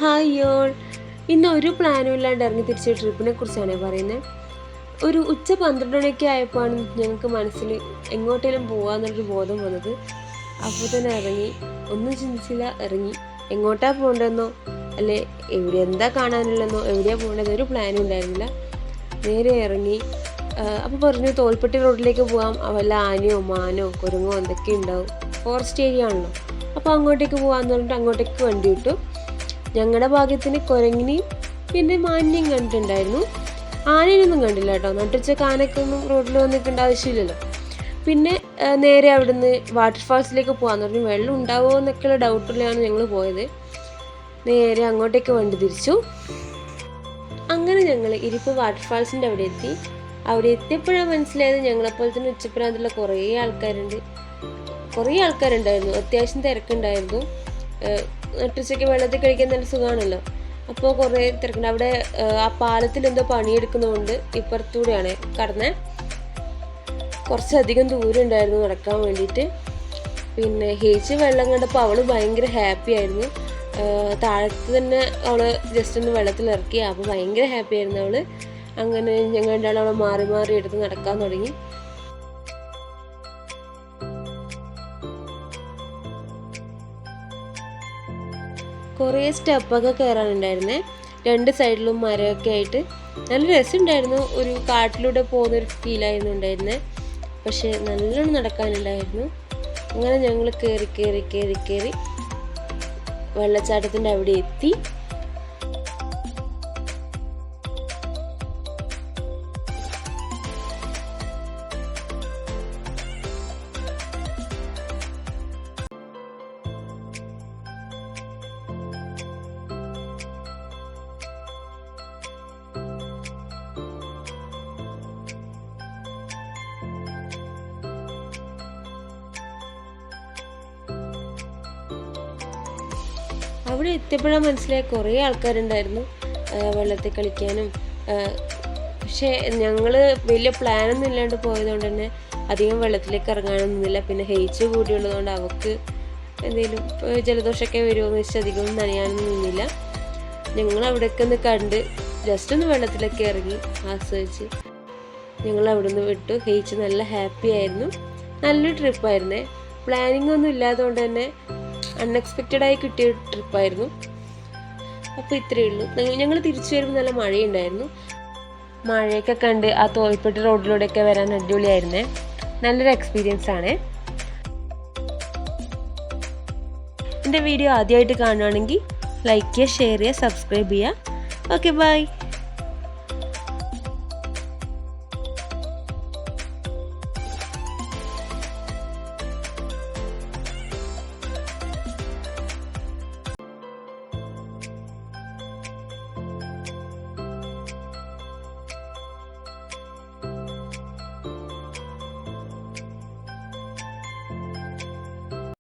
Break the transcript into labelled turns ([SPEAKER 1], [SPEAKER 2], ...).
[SPEAKER 1] Hi y'all, ഇന്ന് ഒരു പ്ലാനും ഇല്ലാണ്ട് ഇറങ്ങി തിരിച്ച ട്രിപ്പിനെ കുറിച്ചാണ് പറയുന്നത്. ഒരു ഉച്ച 12 മണിയൊക്കെ ആയപ്പോഴാണ് ഞങ്ങൾക്ക് മനസ്സിൽ എങ്ങോട്ടേലും പോകാമെന്നുള്ളൊരു ബോധം വന്നത്. അപ്പോൾ തന്നെ ഇറങ്ങി, ഒന്നും ചിന്തിച്ചില്ല, ഇറങ്ങി. എങ്ങോട്ടാ പോകേണ്ടതെന്നോ അല്ലെ എന്താ കാണാനുള്ളതെന്നോ എവിടെയാണ് പോകേണ്ടത് ഒരു പ്ലാനും ഉണ്ടായിരുന്നില്ല. നേരെ ഇറങ്ങി. അപ്പോൾ പറഞ്ഞു തോൽപ്പെട്ടി റോഡിലേക്ക് പോകാം, വല്ല ആനയോ മാനോ കുരങ്ങോ എന്തൊക്കെ ഉണ്ടാവും, ഫോറസ്റ്റ് ഏരിയ ആണല്ലോ. അപ്പോൾ അങ്ങോട്ടേക്ക് പോകാമെന്ന് പറഞ്ഞിട്ട് അങ്ങോട്ടേക്ക് വണ്ടി വിട്ടു. ഞങ്ങളുടെ ഭാഗ്യത്തിന് കുരങ്ങിനെയും പിന്നെ മാനിനെയും കണ്ടിട്ടുണ്ടായിരുന്നു. ആനയൊന്നും കണ്ടില്ല കേട്ടോ. നട്ടുച്ചക്ക് ആനയൊക്കെ ഒന്നും റോഡിൽ വന്നിട്ടുണ്ട് ആവശ്യമില്ലല്ലോ. പിന്നെ നേരെ അവിടുന്ന് വാട്ടർഫാൾസിലേക്ക് പോകാമെന്ന് പറഞ്ഞു. വെള്ളം ഉണ്ടാവുമോ എന്നൊക്കെയുള്ള ഡൗട്ടിലാണ് ഞങ്ങൾ പോയത്. നേരെ അങ്ങോട്ടേക്ക് വണ്ടി തിരിച്ചു. അങ്ങനെ ഞങ്ങൾ ഇരിപ്പ് വാട്ടർഫാൾസിൻ്റെ അവിടെ എത്തി. അവിടെ എത്തിയപ്പോഴാണ് മനസ്സിലായത് ഞങ്ങളെപ്പോലെ തന്നെ ഉച്ചപ്രാന്തുള്ള കുറേ ആൾക്കാരുണ്ടായിരുന്നു. അത്യാവശ്യം തിരക്കുണ്ടായിരുന്നു. നട്ടുച്ചയ്ക്ക് വെള്ളത്തിൽ കഴിക്കാൻ നല്ല സുഖമാണല്ലോ. അപ്പോൾ കുറേ തിരക്കുണ്ട്. അവിടെ ആ പാലത്തിൽ എന്തോ പണിയെടുക്കുന്നതുകൊണ്ട് ഇപ്പുറത്തൂടെയാണ് കടന്നത്. കുറച്ചധികം ദൂരം ഉണ്ടായിരുന്നു നടക്കാൻ വേണ്ടിയിട്ട്. പിന്നെ ഹേച്ചി വെള്ളം കണ്ടപ്പോൾ അവൾ ഭയങ്കര ഹാപ്പി ആയിരുന്നു. താഴത്ത് തന്നെ അവൾ ജസ്റ്റ് ഒന്ന് വെള്ളത്തിൽ ഇറക്കി. അപ്പോൾ ഭയങ്കര ഹാപ്പി ആയിരുന്നു അവൾ. അങ്ങനെ ഞങ്ങൾ രണ്ടാളും അവളെ മാറി മാറി എടുത്ത് നടക്കാൻ തുടങ്ങി. കുറേ സ്റ്റെപ്പൊക്കെ കയറാനുണ്ടായിരുന്നേ. രണ്ട് സൈഡിലും മരമൊക്കെ ആയിട്ട് നല്ല രസമുണ്ടായിരുന്നു. ഒരു കാട്ടിലൂടെ പോകുന്നൊരു ഫീലായിരുന്നു ഉണ്ടായിരുന്നത്. പക്ഷേ നല്ലോണം നടക്കാനുണ്ടായിരുന്നു. അങ്ങനെ ഞങ്ങൾ കയറി വെള്ളച്ചാട്ടത്തിൻ്റെ അവിടെ എത്തി. അവിടെ എത്തിയപ്പോഴാണ് മനസ്സിലായ കുറേ ആൾക്കാരുണ്ടായിരുന്നു വെള്ളത്തിൽ കളിക്കാനും. പക്ഷേ ഞങ്ങൾ വലിയ പ്ലാനൊന്നും ഇല്ലാണ്ട് പോയതുകൊണ്ട് തന്നെ അധികം വെള്ളത്തിലേക്ക് ഇറങ്ങാനൊന്നുമില്ല. പിന്നെ ഹെയ്ച്ച് കൂടിയുള്ളതുകൊണ്ട് അവൾക്ക് എന്തെങ്കിലും ജലദോഷമൊക്കെ വരുമോയെന്ന് വെച്ചാൽ അധികം നനയാനൊന്നും നിന്നില്ല. ഞങ്ങൾ അവിടെയൊക്കെ ഒന്ന് കണ്ട് ജസ്റ്റ് ഒന്ന് വെള്ളത്തിലൊക്കെ ഇറങ്ങി ആസ്വദിച്ച് ഞങ്ങൾ അവിടെ നിന്ന് വിട്ടു. ഹെയ്ച്ച് നല്ല ഹാപ്പി ആയിരുന്നു. നല്ലൊരു ട്രിപ്പായിരുന്നേ. പ്ലാനിങ് ഒന്നും ഇല്ലാത്തതുകൊണ്ട് തന്നെ അൺഎക്സ്പെക്റ്റഡായി കിട്ടിയ ട്രിപ്പായിരുന്നു. അപ്പോൾ ഇത്രയേ ഉള്ളൂ. ഞങ്ങൾ തിരിച്ചു വരുമ്പോൾ നല്ല മഴയുണ്ടായിരുന്നു. മഴയൊക്കെ കണ്ട് ആ തോൽപ്പെട്ടി റോഡിലൂടെയൊക്കെ വരാൻ അടിപൊളിയായിരുന്നേ. നല്ലൊരു എക്സ്പീരിയൻസ് ആണ്. എൻ്റെ വീഡിയോ ആദ്യമായിട്ട് കാണുകയാണെങ്കിൽ ലൈക്ക് ചെയ്യുക, ഷെയർ ചെയ്യുക, സബ്സ്ക്രൈബ് ചെയ്യുക. Okay, by.